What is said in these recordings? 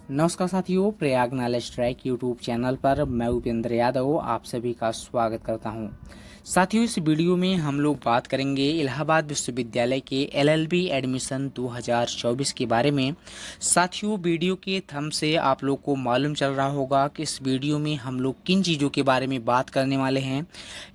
नमस्कार साथियों, Prayag knowledge track YouTube channel पर मैं उपेंद्र यादव आप सभी का स्वागत करता हूं। साथियों, इस वीडियो में हम लोग बात करेंगे इलाहाबाद विश्वविद्यालय के एलएलबी एडमिशन 2024 के बारे में। साथियों, वीडियो के थंब से आप लोग को मालूम चल रहा होगा कि इस वीडियो में हम लोग किन चीज़ों के बारे में बात करने वाले हैं।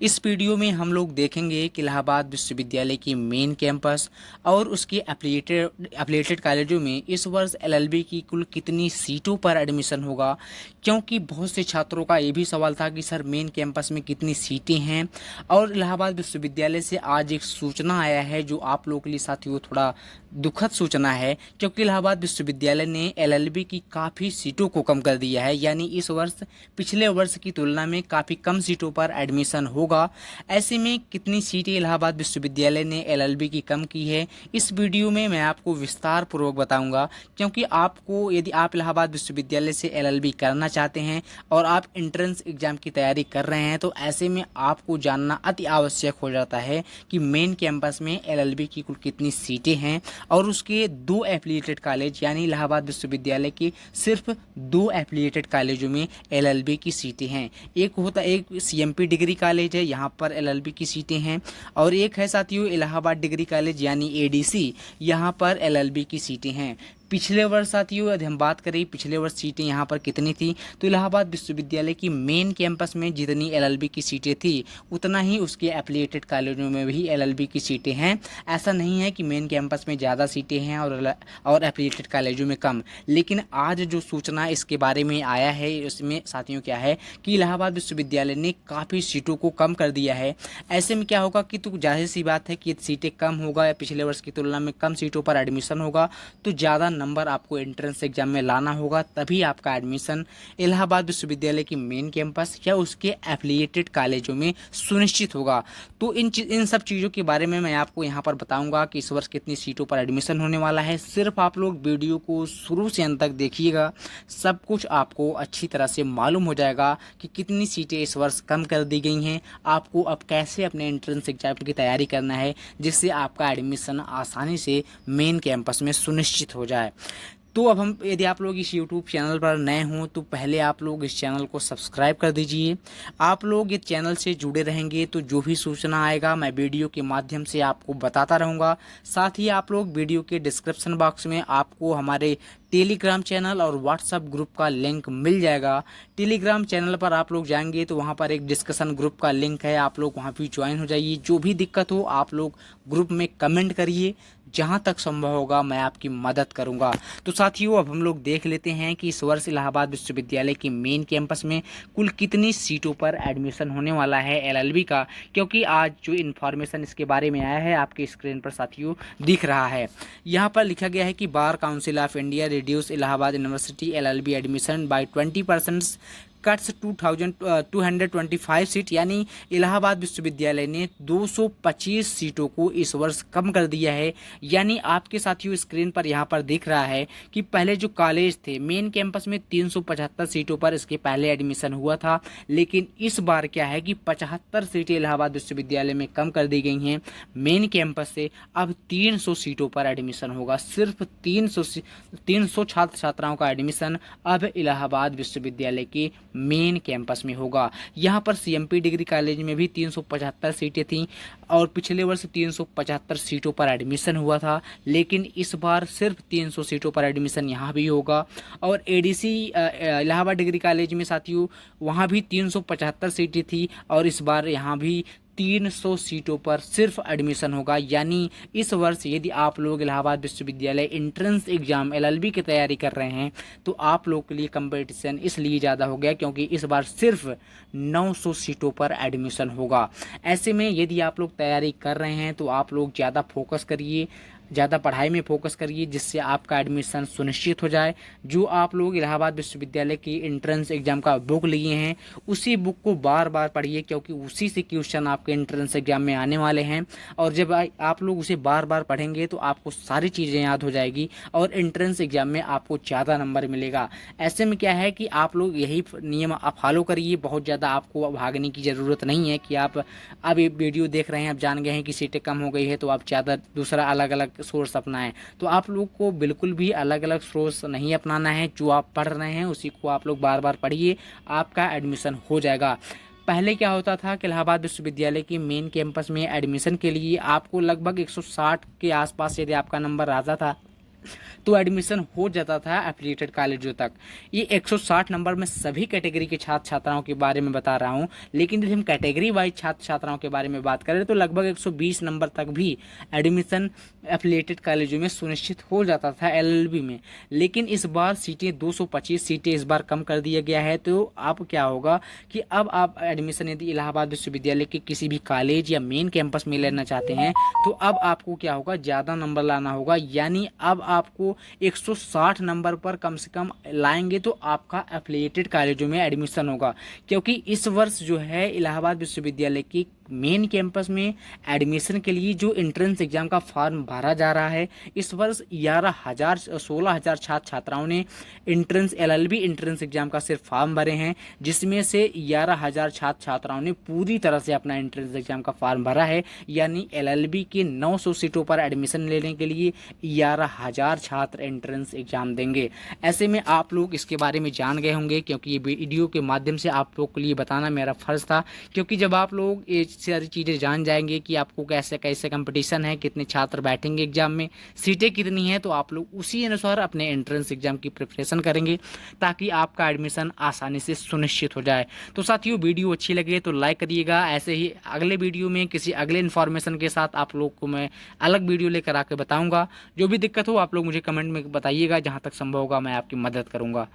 इस वीडियो में हम लोग देखेंगे कि इलाहाबाद विश्वविद्यालय की मेन कैंपस और उसके एफिलिएटेड कॉलेजों में इस वर्ष एलएलबी की कुल कितनी सीटों पर एडमिशन होगा, क्योंकि बहुत से छात्रों का ये भी सवाल था कि सर मेन कैंपस में कितनी सीटें हैं। और इलाहाबाद विश्वविद्यालय से आज एक सूचना आया है जो आप लोगों के लिए साथियों थोड़ा दुखद सूचना है, क्योंकि इलाहाबाद विश्वविद्यालय ने एलएलबी की काफ़ी सीटों को कम कर दिया है। यानी इस वर्ष पिछले वर्ष की तुलना में काफ़ी कम सीटों पर एडमिशन होगा। ऐसे में कितनी सीटें इलाहाबाद विश्वविद्यालय ने एलएलबी की कम की है, इस वीडियो में मैं आपको विस्तार पूर्वक बताऊंगा। क्योंकि आपको यदि आप इलाहाबाद विश्वविद्यालय से एलएलबी करना चाहते हैं और आप एंट्रेंस एग्जाम की तैयारी कर रहे हैं, तो ऐसे में आपको जानना अति आवश्यक हो जाता है कि मेन कैंपस में एलएलबी की कुल कितनी सीटें हैं और उसके दो एफिलिएटेड कॉलेज यानी इलाहाबाद विश्वविद्यालय के सिर्फ दो एफिलिएटेड कॉलेजों में एलएलबी की सीटें हैं। एक सीएमपी डिग्री कॉलेज है, यहाँ पर एलएलबी की सीटें हैं, और एक है साथियों इलाहाबाद डिग्री कॉलेज यानी एडीसी, यहाँ पर एलएलबी की सीटें हैं। पिछले वर्ष साथियों यदि हम बात करें पिछले वर्ष सीटें यहाँ पर कितनी थी, तो इलाहाबाद विश्वविद्यालय की मेन कैंपस में जितनी एलएलबी की सीटें थी उतना ही उसके एफिलिएटेड कॉलेजों में भी एलएलबी की सीटें हैं। ऐसा नहीं है कि मेन कैंपस में ज़्यादा सीटें हैं और एफिलिएटेड कॉलेजों में कम। लेकिन आज जो सूचना इसके बारे में आया है उसमें साथियों क्या है कि इलाहाबाद विश्वविद्यालय ने काफ़ी सीटों को कम कर दिया है। ऐसे में क्या होगा कि तो जाहिर सी बात है कि सीटें कम होगा या पिछले वर्ष की तुलना में कम सीटों पर एडमिशन होगा, तो ज़्यादा नंबर आपको एंट्रेंस एग्जाम में लाना होगा, तभी आपका एडमिशन इलाहाबाद विश्वविद्यालय की मेन कैंपस या उसके एफिलिएटेड कॉलेजों में सुनिश्चित होगा। तो इन सब चीज़ों के बारे में मैं आपको यहाँ पर बताऊंगा कि इस वर्ष कितनी सीटों पर एडमिशन होने वाला है। सिर्फ आप लोग वीडियो को शुरू से अंत तक देखिएगा, सब कुछ आपको अच्छी तरह से मालूम हो जाएगा कि कितनी सीटें इस वर्ष कम कर दी गई हैं, आपको अब कैसे अपने एंट्रेंस एग्जाम की तैयारी करना है जिससे आपका एडमिशन आसानी से मेन कैंपस में सुनिश्चित हो जाए। तो अब हम यदि आप लोग इस यूट्यूब चैनल पर नए हों तो पहले आप लोग इस चैनल को सब्सक्राइब कर दीजिए। आप लोग इस चैनल से जुड़े रहेंगे तो जो भी सूचना आएगा मैं वीडियो के माध्यम से आपको बताता रहूँगा। साथ ही आप लोग वीडियो के डिस्क्रिप्शन बॉक्स में आपको हमारे टेलीग्राम चैनल और व्हाट्सएप ग्रुप का लिंक मिल जाएगा। टेलीग्राम चैनल पर आप लोग जाएंगे तो वहाँ पर एक डिस्कशन ग्रुप का लिंक है, आप लोग वहाँ भी ज्वाइन हो जाइए। जो भी दिक्कत हो आप लोग ग्रुप में कमेंट करिए, जहाँ तक संभव होगा मैं आपकी मदद करूँगा। तो साथियों अब हम लोग देख लेते हैं कि इस वर्ष इलाहाबाद विश्वविद्यालय की मेन कैंपस में कुल कितनी सीटों पर एडमिशन होने वाला है एलएलबी का, क्योंकि आज जो इन्फॉर्मेशन इसके बारे में आया है आपके स्क्रीन पर साथियों दिख रहा है। यहाँ पर लिखा गया है कि Bar Council of India reduce Allahabad University LLB admission by 20% cuts 225 seat, यानी इलाहाबाद विश्वविद्यालय ने 225 सीटों को इस वर्ष कम कर दिया है। यानी आपके साथियों स्क्रीन पर यहाँ पर दिख रहा है कि पहले जो कॉलेज थे मेन कैंपस में 375 सीटों पर इसके पहले एडमिशन हुआ था, लेकिन इस बार क्या है कि 75 सीटें इलाहाबाद विश्वविद्यालय में कम कर दी गई हैं मेन कैंपस से। अब 300 सीटों पर एडमिशन होगा, सिर्फ 300 छात्र छात्राओं का एडमिशन अब इलाहाबाद विश्वविद्यालय के मेन कैंपस में होगा। यहाँ पर सीएमपी डिग्री कॉलेज में भी 375 सीटें थीं और पिछले वर्ष 375 सीटों पर एडमिशन हुआ था, लेकिन इस बार सिर्फ 300 सीटों पर एडमिशन यहाँ भी होगा। और एडीसी इलाहाबाद डिग्री कॉलेज में साथियों वहाँ भी 375 सीटें थी और इस बार यहाँ भी 300 सीटों पर सिर्फ एडमिशन होगा। यानी इस वर्ष यदि आप लोग इलाहाबाद विश्वविद्यालय एंट्रेंस एग्जाम एलएलबी की तैयारी कर रहे हैं तो आप लोग के लिए कंपटीशन इसलिए ज़्यादा हो गया क्योंकि इस बार सिर्फ 900 सीटों पर एडमिशन होगा। ऐसे में यदि आप लोग तैयारी कर रहे हैं तो आप लोग ज़्यादा फोकस करिए, ज़्यादा पढ़ाई में फोकस करिए जिससे आपका एडमिशन सुनिश्चित हो जाए। जो आप लोग इलाहाबाद विश्वविद्यालय की एंट्रेंस एग्जाम का बुक लिए हैं उसी बुक को बार बार पढ़िए, क्योंकि उसी से क्वेश्चन आपके एंट्रेंस एग्जाम में आने वाले हैं। और जब आप लोग उसे बार बार पढ़ेंगे तो आपको सारी चीज़ें याद हो जाएगी और एंट्रेंस एग्जाम में आपको ज़्यादा नंबर मिलेगा। ऐसे में क्या है कि आप लोग यही नियम आप फॉलो करिए, बहुत ज़्यादा आपको भागने की ज़रूरत नहीं है कि आप अब ये वीडियो देख रहे हैं, अब जान गए हैं कि सीटें कम हो गई है तो आप ज़्यादा दूसरा अलग अलग सोर्स अपनाएं। तो आप लोग को बिल्कुल भी अलग अलग सोर्स नहीं अपनाना है, जो आप पढ़ रहे हैं उसी को आप लोग बार बार पढ़िए, आपका एडमिशन हो जाएगा। पहले क्या होता था कि इलाहाबाद विश्वविद्यालय की मेन कैंपस में एडमिशन के लिए आपको लगभग 160 के आसपास यदि आपका नंबर आता था तो एडमिशन हो जाता था एफिलिएटेड कॉलेजों तक। ये 160 नंबर में सभी कैटेगरी के छात्र छात्राओं के बारे में बता रहा हूँ, लेकिन यदि हम कैटेगरी वाइज छात्र छात्राओं के बारे में बात करें तो लगभग 120 नंबर तक भी एडमिशन एफिलिएटेड कॉलेजों में सुनिश्चित हो जाता था एलएलबी में। लेकिन इस बार सीटें 225 सीटें इस बार कम कर दिया गया है। तो अब क्या होगा कि अब आप एडमिशन यदि इलाहाबाद विश्वविद्यालय के किसी भी कॉलेज या मेन कैंपस में लेना चाहते हैं तो अब आपको क्या होगा, ज़्यादा नंबर लाना होगा। यानी अब आपको 160 नंबर पर कम से कम लाएंगे तो आपका एफिलिएटेड कॉलेजों में एडमिशन होगा। क्योंकि इस वर्ष जो है इलाहाबाद विश्वविद्यालय की मेन कैंपस में एडमिशन के लिए जो एंट्रेंस एग्जाम का फॉर्म भरा जा रहा है, इस वर्ष 16,000 छात्र छात्राओं ने एंट्रेंस एलएलबी एंट्रेंस एग्जाम का सिर्फ फॉर्म भरे हैं, जिसमें से 11,000 छात्र छात्राओं ने पूरी तरह से अपना एंट्रेंस एग्जाम का फॉर्म भरा है। यानी एलएलबी की 900 सीटों पर एडमिशन लेने के लिए 11,000 छात्र एंट्रेंस एग्जाम देंगे। ऐसे में आप लोग इसके बारे में जान गए होंगे, क्योंकि ये वीडियो के माध्यम से आप लोग के लिए बताना मेरा फर्ज था। क्योंकि जब आप लोग ये सारी चीज़ें जान जाएंगे कि आपको कैसे कैसे कंपटीशन है, कितने छात्र बैठेंगे एग्जाम में, सीटें कितनी हैं, तो आप लोग उसी अनुसार अपने एंट्रेंस एग्जाम की प्रिपरेशन करेंगे ताकि आपका एडमिशन आसानी से सुनिश्चित हो जाए। तो साथियों, वीडियो अच्छी लगे तो लाइक करिएगा। ऐसे ही अगले वीडियो में किसी अगले इन्फॉर्मेशन के साथ आप लोग को मैं अलग वीडियो लेकर आके बताऊँगा। जो भी दिक्कत हो आप लोग मुझे कमेंट में बताइएगा, जहाँ तक संभव होगा मैं आपकी मदद करूँगा।